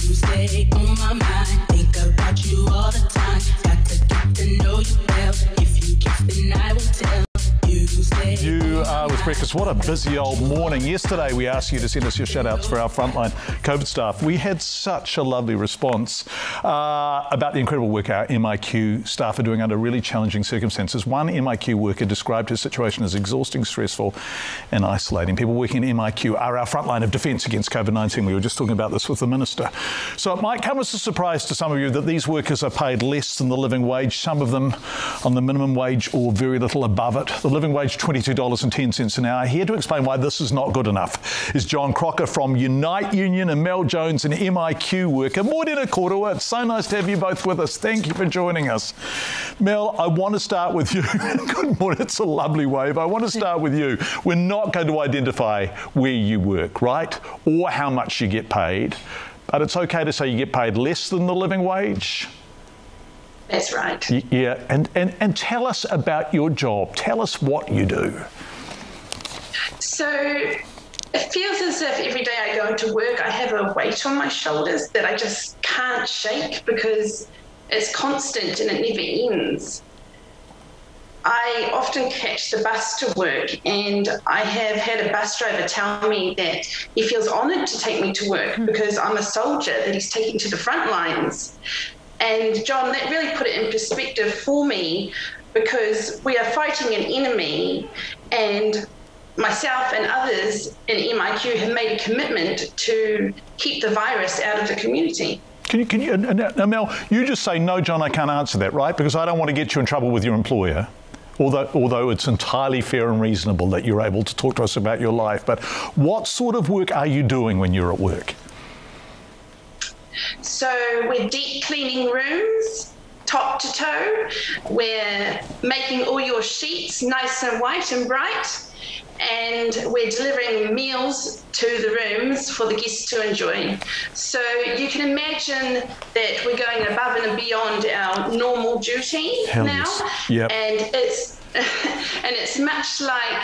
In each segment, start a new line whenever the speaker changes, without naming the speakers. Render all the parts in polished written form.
stay on my mind. Think about you all the time. Got to get to know you well. If you kiss, then I will tell.
You are with Breakfast. What a busy old morning. Yesterday we asked you to send us your shout-outs for our frontline COVID staff. We had such a lovely response about the incredible work our MIQ staff are doing under really challenging circumstances. One MIQ worker described his situation as exhausting, stressful and isolating. People working in MIQ are our frontline of defence against COVID-19. We were just talking about this with the Minister. So it might come as a surprise to some of you that these workers are paid less than the living wage, some of them on the minimum wage or very little above it. The living wage $22.10 an hour. Here to explain why this is not good enough is John Crocker from Unite Union and Mel Jones, an MIQ worker. Morena Korua, it's so nice to have you both with us. Thank you for joining us. Mel, I want to start with you. Good morning, it's a lovely wave. I want to start with you. We're not going to identify where you work, right? Or how much you get paid, but it's okay to say you get paid less than the living wage.
That's right.
Yeah, and tell us about your job. Tell us what you do.
So it feels as if every day I go into work, I have a weight on my shoulders that I just can't shake because it's constant and it never ends. I often catch the bus to work, and I have had a bus driver tell me that he feels honoured to take me to work because I'm a soldier that he's taking to the front lines. And John, that really put it in perspective for me because we are fighting an enemy, and myself and others in MIQ have made a commitment to keep the virus out of the community.
Can you, now Mel, you just say, no, John, I can't answer that, right? Because I don't want to get you in trouble with your employer. Although it's entirely fair and reasonable that you're able to talk to us about your life. But what sort of work are you doing when you're at work?
So we're deep cleaning rooms, top to toe. We're making all your sheets nice and white and bright. And we're delivering meals to the rooms for the guests to enjoy. So you can imagine that we're going above and beyond our normal duty now.
Yep.
And it's much like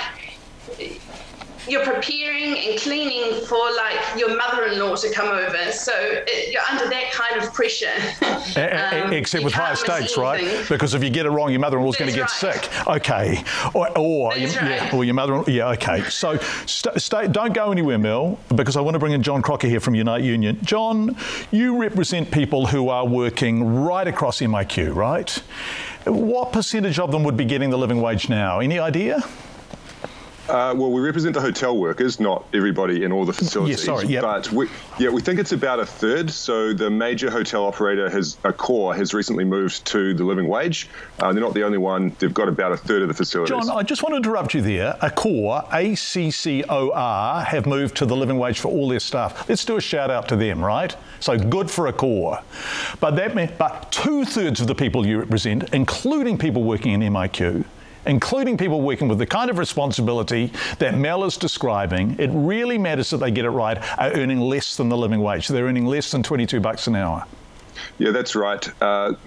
you're preparing and cleaning for like your mother-in-law to come over. So you're under that kind of pressure.
Except with higher stakes, right? Because if you get it wrong, your mother-in-law's going to get sick. Okay. Or your mother-in-law. Yeah, okay. So don't go anywhere, Mel, because I want to bring in John Crocker here from Unite Union. John, you represent people who are working right across MIQ, right? What percentage of them would be getting the living wage now? Any idea?
Well, we represent the hotel workers, not everybody in all the facilities. But we think it's about a third. So the major hotel operator, Accor, has recently moved to the living wage. They're not the only one. They've got about a third of the facilities.
John, I just want to interrupt you there. Accor, A-C-C-O-R, have moved to the living wage for all their staff. Let's do a shout out to them, right? So good for Accor. But two-thirds of the people you represent, including people working in MIQ, including people working with the kind of responsibility that Mel is describing, it really matters that they get it right, are earning less than the living wage. They're earning less than $22 an hour.
Yeah, that's right.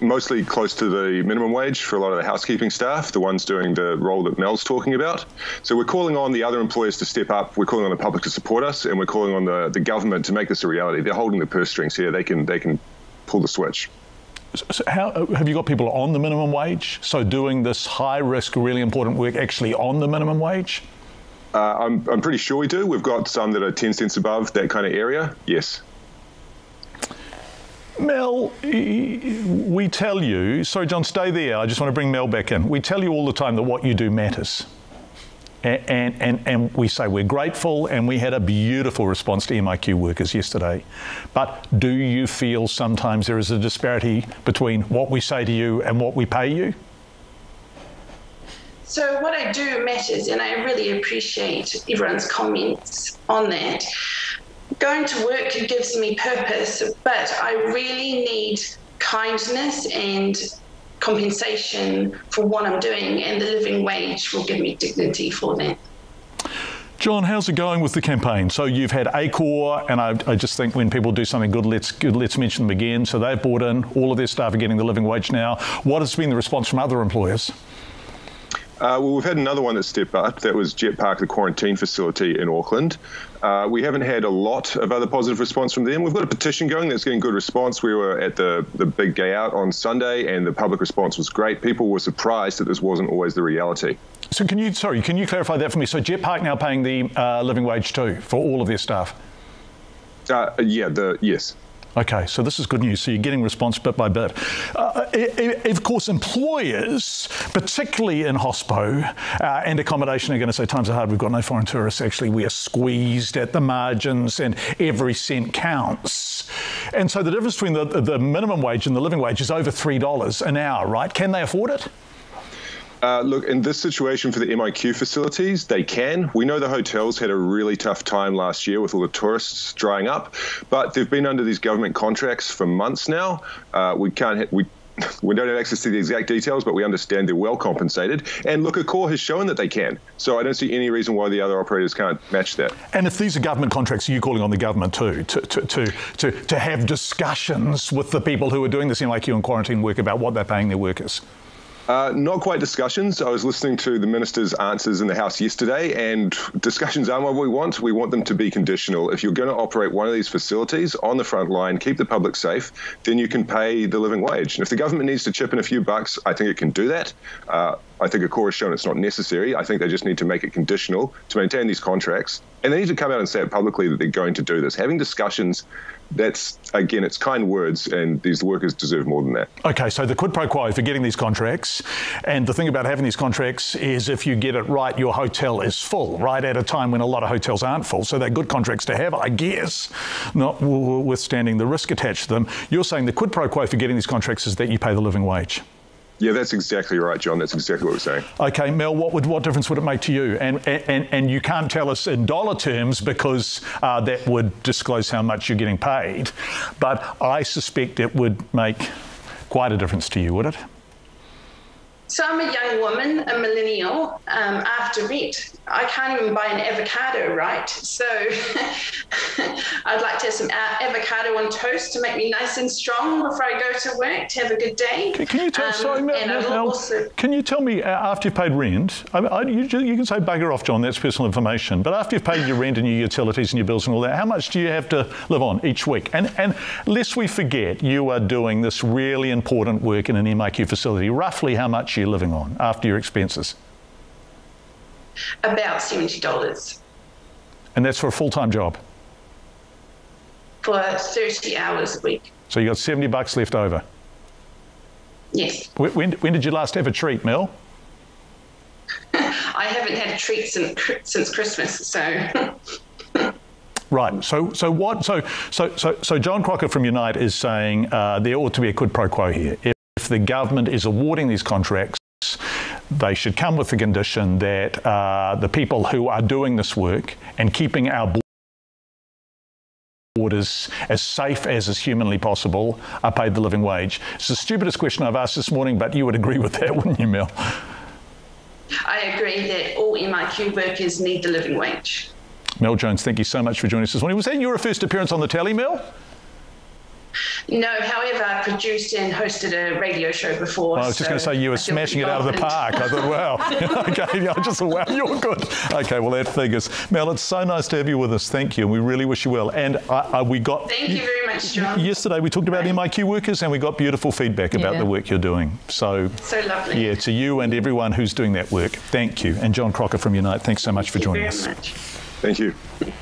Mostly close to the minimum wage for a lot of the housekeeping staff, the ones doing the role that Mel's talking about. So we're calling on the other employers to step up. We're calling on the public to support us, and we're calling on the government to make this a reality. They're holding the purse strings here. They can pull the switch.
So how have you got people on the minimum wage? So doing this high-risk, really important work actually on the minimum wage?
I'm pretty sure we do. We've got some that are 10 cents above that kind of area, yes.
Mel, we tell you, sorry John, stay there. I just want to bring Mel back in. We tell you all the time that what you do matters. And we say we're grateful, and we had a beautiful response to MIQ workers yesterday. But do you feel sometimes there is a disparity between what we say to you and what we pay you?
So what I do matters, and I really appreciate everyone's comments on that. Going to work gives me purpose, but I really need kindness and compensation for what I'm doing, and the living wage will give me dignity for that.
John, how's it going with the campaign? So you've had Accor, and I just think when people do something good, let's mention them again. So they've brought in, all of their staff are getting the living wage now. What has been the response from other employers?
Well, we've had another one that stepped up. That was Jet Park, the quarantine facility in Auckland. We haven't had a lot of other positive response from them. We've got a petition going that's getting good response. We were at the big day out on Sunday, and the public response was great. People were surprised that this wasn't always the reality.
So can you clarify that for me? So Jet Park now paying the living wage too for all of their staff?
Yes.
Okay, so this is good news. So you're getting response bit by bit. Of course, employers, particularly in hospo and accommodation, are going to say times are hard. We've got no foreign tourists. Actually, we are squeezed at the margins, and every cent counts. And so the difference between the minimum wage and the living wage is over $3 an hour, right? Can they afford it?
Look, in this situation for the MIQ facilities, they can. We know the hotels had a really tough time last year with all the tourists drying up, but they've been under these government contracts for months now. We don't have access to the exact details, but we understand they're well compensated. And look, Accor has shown that they can. So I don't see any reason why the other operators can't match that.
And if these are government contracts, are you calling on the government too to have discussions with the people who are doing this MIQ and quarantine work about what they're paying their workers?
Not quite discussions. I was listening to the minister's answers in the House yesterday, and discussions aren't what we want. We want them to be conditional. If you're going to operate one of these facilities on the front line, keep the public safe, then you can pay the living wage. And if the government needs to chip in a few bucks, I think it can do that. I think Accor has shown it's not necessary. I think they just need to make it conditional to maintain these contracts. And they need to come out and say it publicly that they're going to do this. Having discussions, that's, again, it's kind words, and these workers deserve more than that.
Okay, so the quid pro quo for getting these contracts, and the thing about having these contracts is if you get it right, your hotel is full, right, at a time when a lot of hotels aren't full. So they're good contracts to have, I guess, notwithstanding the risk attached to them. You're saying the quid pro quo for getting these contracts is that you pay the living wage.
Yeah, that's exactly right, John. That's exactly what we're saying.
Okay, Mel, what difference would it make to you? And you can't tell us in dollar terms because that would disclose how much you're getting paid. But I suspect it would make quite a difference to you, would it?
So I'm a young woman, a millennial, after rent. I can't even buy an avocado, right? So I'd like to have some avocado on toast to make me nice and strong before I go to work, to have a good day.
Can you tell, sorry, Mel, can you tell me, after you've paid rent, you can say bugger off, John, that's personal information, but after you've paid your rent and your utilities and your bills and all that, how much do you have to live on each week? And lest we forget, you are doing this really important work in an MIQ facility. Roughly how much are you living on after your expenses?
About $70.
And that's for a full-time job?
For 30 hours a week.
So you got $70 left over?
Yes.
When did you last have a treat, Mel?
I haven't had a treat since Christmas, so...
Right. So John Crocker from Unite is saying there ought to be a quid pro quo here. If the government is awarding these contracts, they should come with the condition that the people who are doing this work and keeping our borders as safe as is humanly possible are paid the living wage. It's the stupidest question I've asked this morning, but you would agree with that, wouldn't you, Mel?
I agree that all MIQ workers need the living wage.
Mel Jones, thank you so much for joining us this morning. Was that your first appearance on the telly, Mel?
No, however, I produced and hosted a radio show before.
I was just going to say you were smashing it out of the park. I thought, wow. Okay, I just thought, wow, you're good. Okay, well, that figures. Mel, it's so nice to have you with us. Thank you. We really wish you well. And we got...
Thank you very much, John.
Yesterday we talked about MIQ workers and we got beautiful feedback about the work you're doing. So
lovely.
Yeah, to you and everyone who's doing that work, thank you. And John Crocker from Unite, thanks so much for joining us.
Thank you very much.
Thank you.